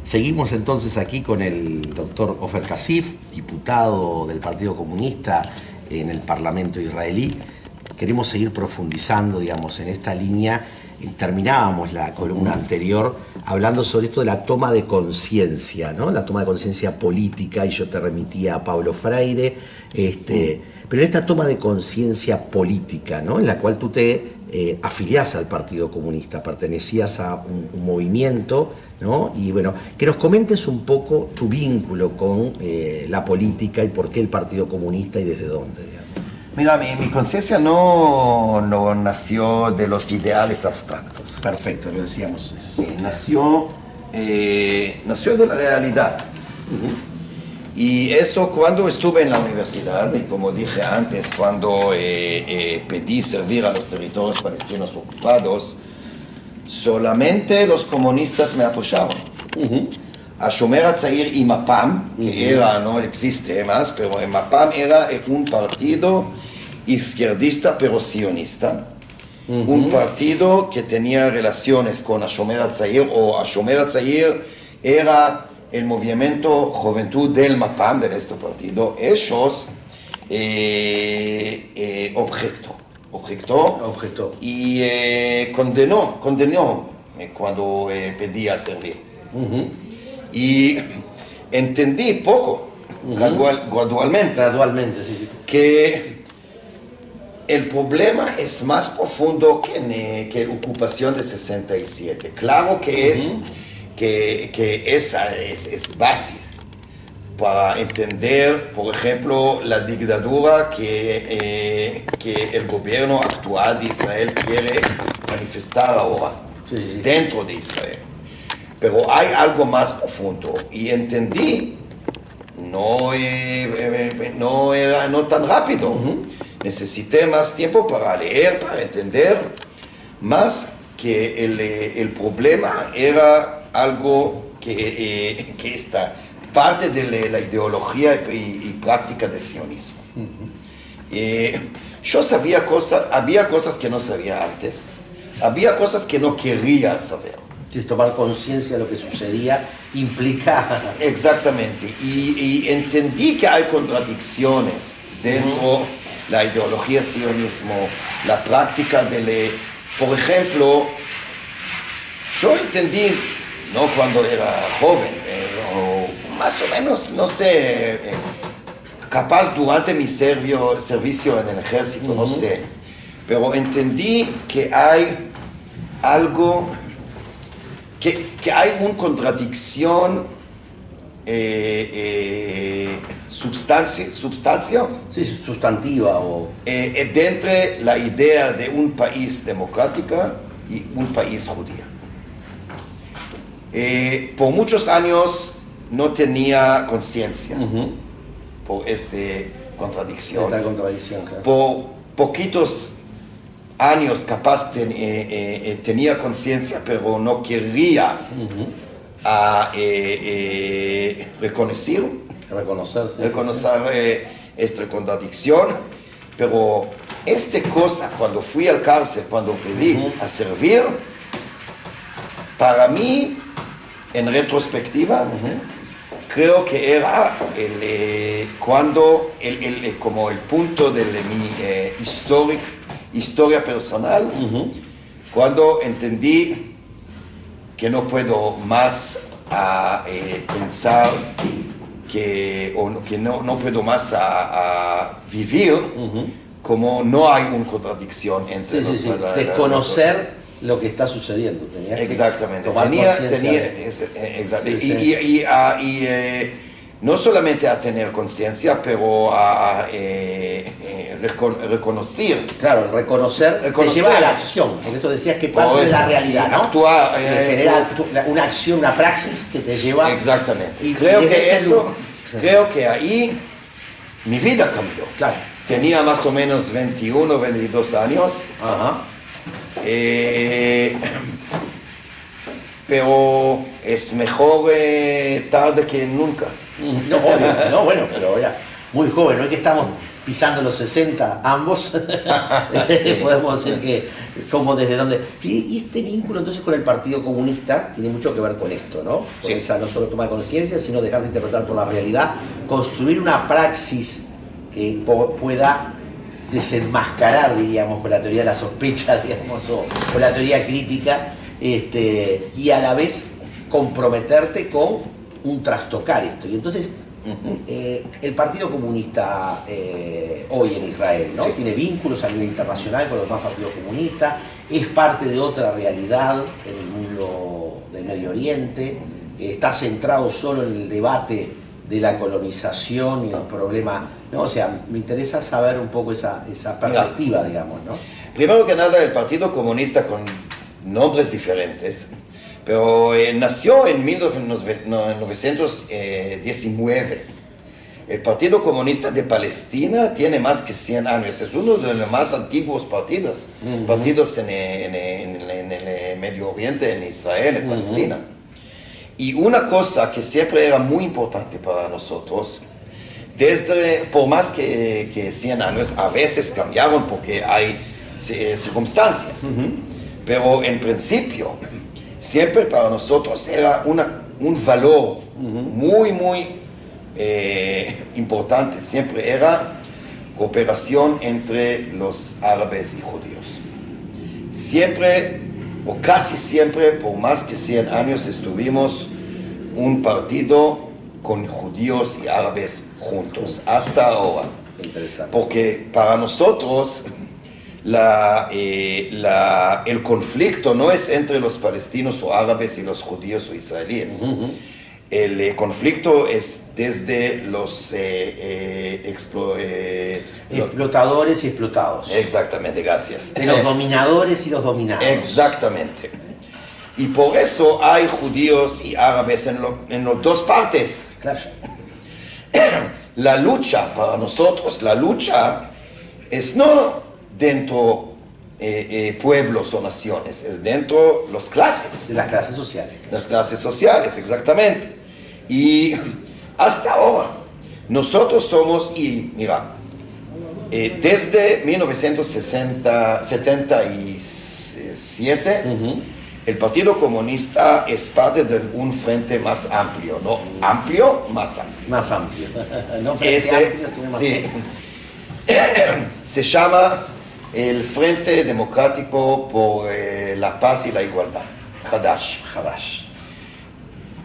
Seguimos entonces aquí con el doctor Ofer Kasif, diputado del Partido Comunista en el Parlamento israelí. Queremos seguir profundizando, digamos, en esta línea. Terminábamos la columna anterior hablando sobre esto de la toma de conciencia, ¿no? La toma de conciencia política, y yo te remitía a Pablo Freire, pero en esta toma de conciencia política, ¿no? En la cual tú te afiliás al Partido Comunista, pertenecías a un movimiento, ¿no? Y bueno, que nos comentes un poco tu vínculo con la política y por qué el Partido Comunista y desde dónde, digamos. Mira, mi conciencia no nació de los ideales abstractos. Perfecto, lo decíamos. Sí, nació de la realidad. Y eso cuando estuve en la universidad, y como dije antes, cuando pedí servir a los territorios palestinos ocupados, solamente los comunistas me apoyaban. Shomer HaTzair y Mapam, que era, no existe más, pero en Mapam era un partido izquierdista pero sionista, un partido que tenía relaciones con Shomer HaTzair, o Shomer HaTzair era el movimiento Juventud del Mapam, de este partido. Ellos objetó y condenó cuando pedía servir. Y entendí poco, gradualmente, sí. Que el problema es más profundo que la ocupación de 67. Claro que esa es base para entender, por ejemplo, la dictadura que el gobierno actual de Israel quiere manifestar ahora, dentro de Israel. Pero hay algo más profundo, y entendí, no tan rápido. Necesité más tiempo para leer, para entender más que el problema era algo que está parte de la ideología y práctica del sionismo. Yo sabía había cosas que no sabía antes, había cosas que no quería saber. Si tomar conciencia de lo que sucedía implica... Exactamente, y entendí que hay contradicciones dentro de la ideología sionismo, la práctica por ejemplo, yo entendí, no cuando era joven, pero más o menos, no sé, capaz durante mi servicio en el ejército, no sé, pero entendí que hay algo... Que hay una contradicción sustantiva dentro la idea de un país democrático y un país judío. Por muchos años no tenía conciencia por esta contradicción. Claro. Por poquitos años capaz tenía conciencia, pero no quería reconocer esta contradicción. Pero esta cosa, cuando fui al cárcel, cuando pedí a servir, para mí, en retrospectiva, creo que era como el punto de mi historia personal, cuando entendí que no puedo más pensar que no puedo más vivir como no hay una contradicción entre desconocer lo que está sucediendo. Exactamente. No solamente a tener conciencia, pero a reconocer. Claro, reconocer te lleva a la acción, porque tú decías que parte de la realidad, ¿no? Actuar. Genera una acción, una praxis que te lleva... Exactamente. Y creo que ahí mi vida cambió. Claro. Tenía más o menos 21, 22 años. Pero es mejor tarde que nunca. No, obvio, no, bueno, pero ya, muy joven, no es que estamos pisando los 60 ambos, podemos decir que como desde donde... Y este vínculo entonces con el Partido Comunista tiene mucho que ver con esto, ¿no? Con esa no solo toma de conciencia, sino dejarse interpretar por la realidad, construir una praxis que pueda desenmascarar, diríamos, con la teoría de la sospecha, digamos, o con la teoría crítica, y a la vez comprometerte con un trastocar esto. Y entonces, el Partido Comunista hoy en Israel, ¿no? Tiene vínculos a nivel internacional con los demás partidos comunistas, es parte de otra realidad en el mundo del Medio Oriente, está centrado solo en el debate de la colonización y el problema, ¿no? O sea, me interesa saber un poco esa perspectiva, digamos, ¿no? Primero que nada, el Partido Comunista, con nombres diferentes, pero nació en 1919. El Partido Comunista de Palestina tiene más que 100 años, es uno de los más antiguos partidos en el Medio Oriente, en Israel, en Palestina. Y una cosa que siempre era muy importante para nosotros, por más que 100 años, a veces cambiaron porque hay circunstancias, pero en principio, siempre para nosotros era un valor muy importante, siempre era cooperación entre los árabes y judíos. Siempre, o casi siempre, por más que 100 años, estuvimos un partido con judíos y árabes juntos, hasta ahora. Interesante. Porque para nosotros el conflicto no es entre los palestinos o árabes y los judíos o israelíes. El conflicto es desde los explotadores y explotados. Exactamente, gracias. De los dominadores y los dominados. Exactamente. Y por eso hay judíos y árabes en las dos partes. Claro. La lucha, para nosotros, la lucha es no dentro pueblos o naciones, es dentro de las clases. De las clases sociales. Las clases sociales, exactamente. Y hasta ahora, nosotros somos, y mira, desde 1977, el Partido Comunista es parte de un frente más amplio, ¿no? Amplio, más amplio. Más amplio. No frente amplio, sino más amplio. Se llama el Frente Democrático por la Paz y la Igualdad, Hadash.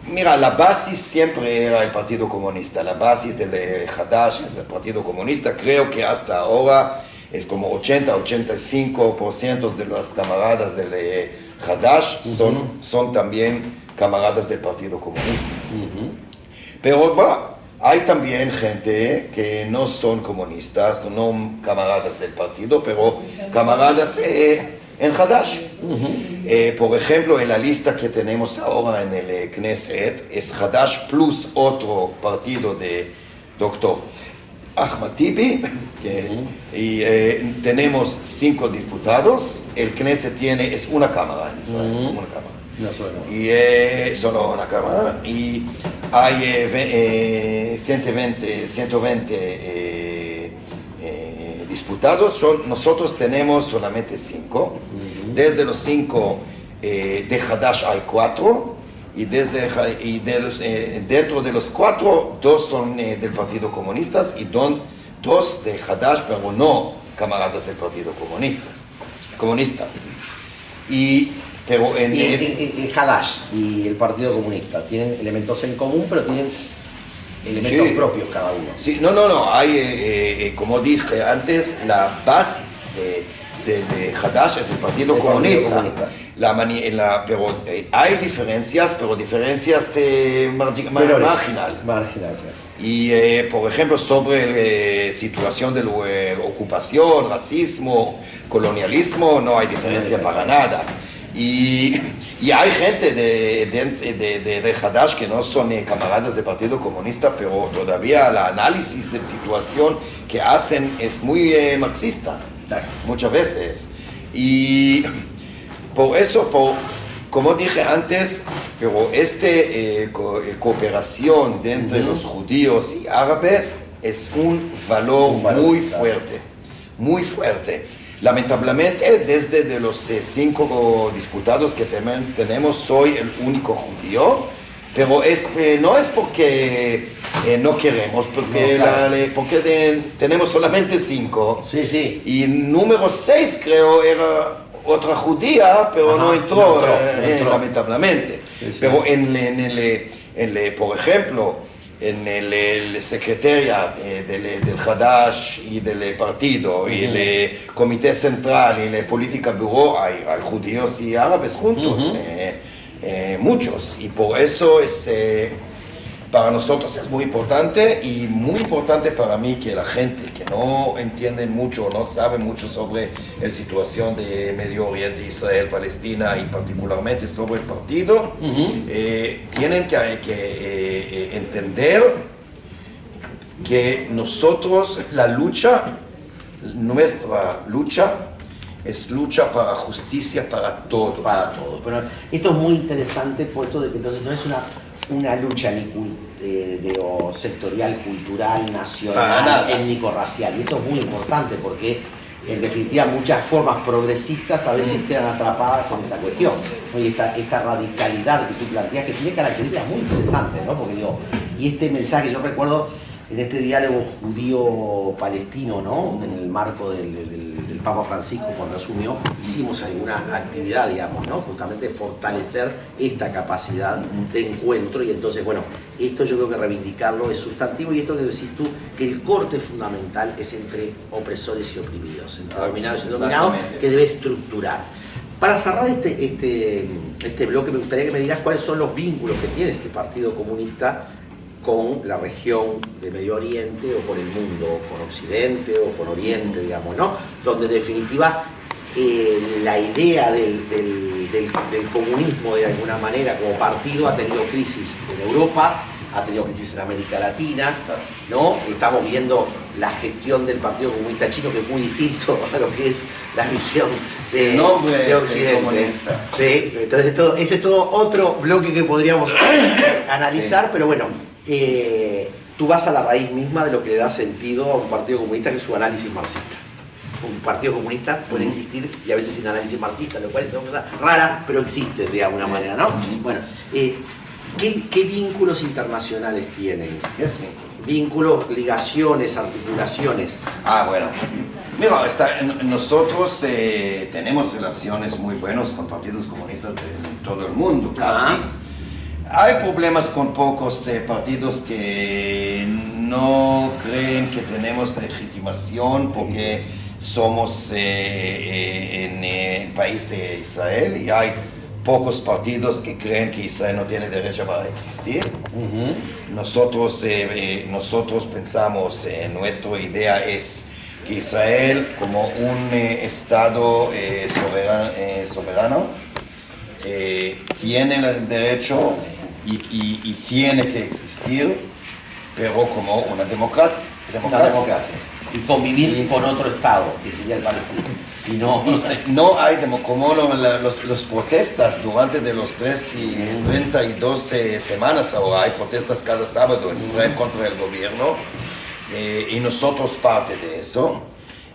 Mira, la base siempre era el Partido Comunista, la base del Hadash es el Partido Comunista. Creo que hasta ahora es como 80-85% de las camaradas del Hadash son también camaradas del Partido Comunista. Pero bueno, hay también gente que no son comunistas, no camaradas del partido, pero camaradas en Hadash. Por ejemplo, en la lista que tenemos ahora en el Knesset, es Hadash plus otro partido de Dr. Ahmad Tibi, y tenemos 5 diputados. El Knesset es una cámara en Israel, una cámara. No, solo. Y solo una cámara, y hay 120 disputados. Nosotros tenemos solamente 5. Desde los 5 de Hadash hay 4, y dentro de los 4, 2 son del Partido Comunista y 2 de Hadash, pero no camaradas del Partido Comunista. Pero Hadash y el Partido Comunista tienen elementos en común, pero tienen elementos propios cada uno. Sí, no. Hay, como dije antes, la base de Hadash es el Partido Comunista. Pero hay diferencias, pero diferencias marginal. Y, por ejemplo, sobre situación de ocupación, racismo, colonialismo, no hay diferencia para nada. Y hay gente de Hadash que no son camaradas del Partido Comunista, pero todavía el análisis de la situación que hacen es muy marxista, muchas veces. Y por eso, como dije antes, pero cooperación entre los judíos y árabes es un valor muy fuerte, muy fuerte. Lamentablemente, desde de los 5 diputados que tenemos, soy el único judío, pero no es porque no queremos, porque, no, claro. porque tenemos solamente 5. Sí, sí. Y número 6 creo era otra judía, pero no entró, lamentablemente. Sí, sí. Pero por ejemplo, en el secretaria del Hadash y del partido, y el comité central y la política bureau, hay judíos y árabes juntos, muchos. Y por eso para nosotros es muy importante, y muy importante para mí que la gente que no entiende mucho, no sabe mucho sobre la situación de Medio Oriente, Israel, Palestina, y particularmente sobre el partido, tienen que entender que nosotros, nuestra lucha es lucha para justicia para todos. Para todos. Pero esto es muy interesante, puesto de que entonces no es una lucha ni sectorial, cultural, nacional, étnico-racial. Y esto es muy importante porque, en definitiva, muchas formas progresistas a veces quedan atrapadas en esa cuestión, ¿no? Y esta radicalidad que tú planteas, que tiene características muy interesantes, ¿no? Porque y este mensaje, yo recuerdo en este diálogo judío-palestino, ¿no? En el marco del Papa Francisco, cuando asumió, hicimos alguna actividad, digamos, ¿no? Justamente fortalecer esta capacidad de encuentro. Y entonces, bueno, esto yo creo que reivindicarlo es sustantivo, y esto que decís tú, que el corte fundamental es entre opresores y oprimidos, entre dominados y dominados, que debe estructurar. Para cerrar este bloque, me gustaría que me digas cuáles son los vínculos que tiene este Partido Comunista con la región de Medio Oriente, o con el mundo, con Occidente o con Oriente, digamos, ¿no? Donde en definitiva la idea del comunismo, de alguna manera, como partido, ha tenido crisis en Europa, ha tenido crisis en América Latina, ¿no? Estamos viendo la gestión del Partido Comunista Chino, que es muy distinto a lo que es la visión de Occidente. Sí, entonces ese es todo otro bloque que podríamos analizar, pero bueno, tú vas a la raíz misma de lo que le da sentido a un partido comunista, que es su análisis marxista. Un partido comunista puede existir y a veces sin análisis marxista, lo cual es una cosa rara, pero existe de alguna manera, ¿no? Bueno, ¿qué vínculos internacionales tienen? Vínculos, ligaciones, articulaciones. Bueno. Mira, nosotros tenemos relaciones muy buenas con partidos comunistas de todo el mundo, casi. Hay problemas con pocos partidos que no creen que tenemos legitimación porque somos en el país de Israel, y hay pocos partidos que creen que Israel no tiene derecho para existir. Nosotros pensamos, nuestra idea es que Israel, como un Estado soberano, tiene el derecho y tiene que existir, pero como una democracia. Y convivir con otro Estado, que sería el palestino. No hay como los protestas durante de los 32 semanas ahora. Hay protestas cada sábado en Israel contra el gobierno, y nosotros parte de eso.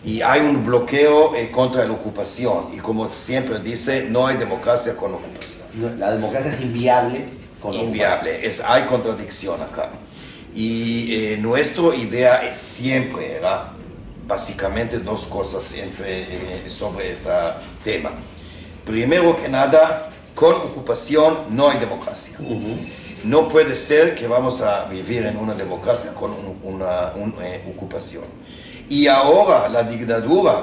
Y hay un bloqueo contra la ocupación, y como siempre dice, no hay democracia con ocupación. La democracia es inviable con inviable, hay contradicción acá. Y nuestra idea siempre era básicamente dos cosas sobre este tema. Primero que nada, con ocupación no hay democracia. No puede ser que vamos a vivir en una democracia con una ocupación. Y ahora la dictadura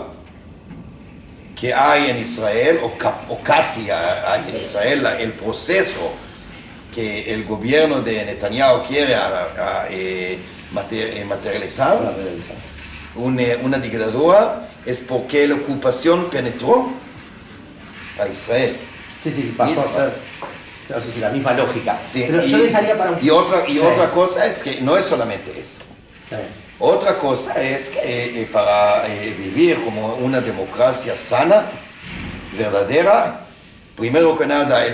que hay en Israel, o casi hay en Israel, el proceso que el gobierno de Netanyahu quiere materializar, una dictadura, es porque la ocupación penetró a Israel. Sí, pasó a ser, no sé si la misma lógica. Sí, pero yo dejaría para otra cosa es que no es solamente eso. Otra cosa es que para vivir como una democracia sana, verdadera, primero que nada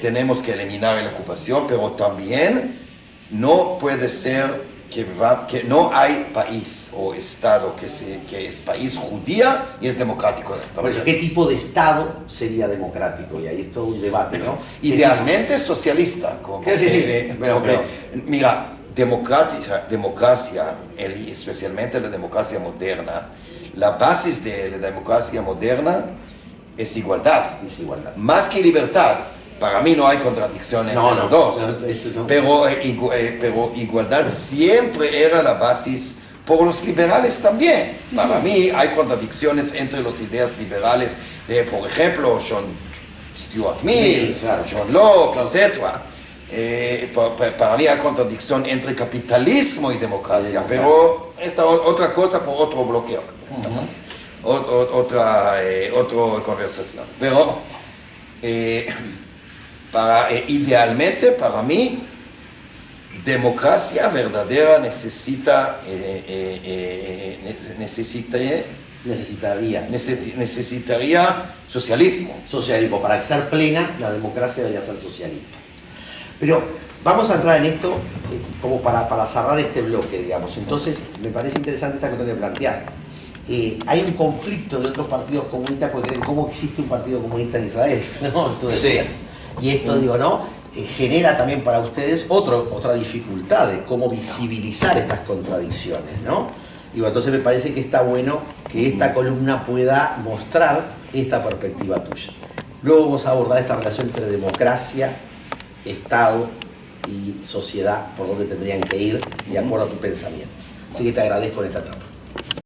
tenemos que eliminar la ocupación, pero también no puede ser que no hay país o Estado que es país judía y es democrático. Por eso, ¿qué tipo de Estado sería democrático? Y ahí es todo un debate, ¿no? Idealmente socialista. Mira, democracia, especialmente la democracia moderna, la base de la democracia moderna es igualdad. Más que libertad. Para mí no hay contradicción entre los dos, pero igualdad siempre era la base por los liberales también. Para mí hay contradicciones entre las ideas liberales, por ejemplo, John Stuart Mill, John Locke, etc. Para mí hay contradicción entre capitalismo y democracia, pero esta otra cosa por otro bloqueo, otra conversación. Pero idealmente, para mí, democracia verdadera necesitaría socialismo. Socialismo. Para ser plena, la democracia debería ser socialista. Pero vamos a entrar en esto como para cerrar este bloque, digamos. Entonces, me parece interesante esta cuestión que planteás. Hay un conflicto de otros partidos comunistas porque creen cómo existe un partido comunista en Israel, ¿no? Tú decías. Sí. Y esto, digo, ¿no? Genera también para ustedes otra dificultad de cómo visibilizar estas contradicciones, ¿no? Digo, entonces me parece que está bueno que esta columna pueda mostrar esta perspectiva tuya. Luego vamos a abordar esta relación entre democracia, Estado y sociedad, por donde tendrían que ir de acuerdo a tu pensamiento. Así que te agradezco en esta etapa.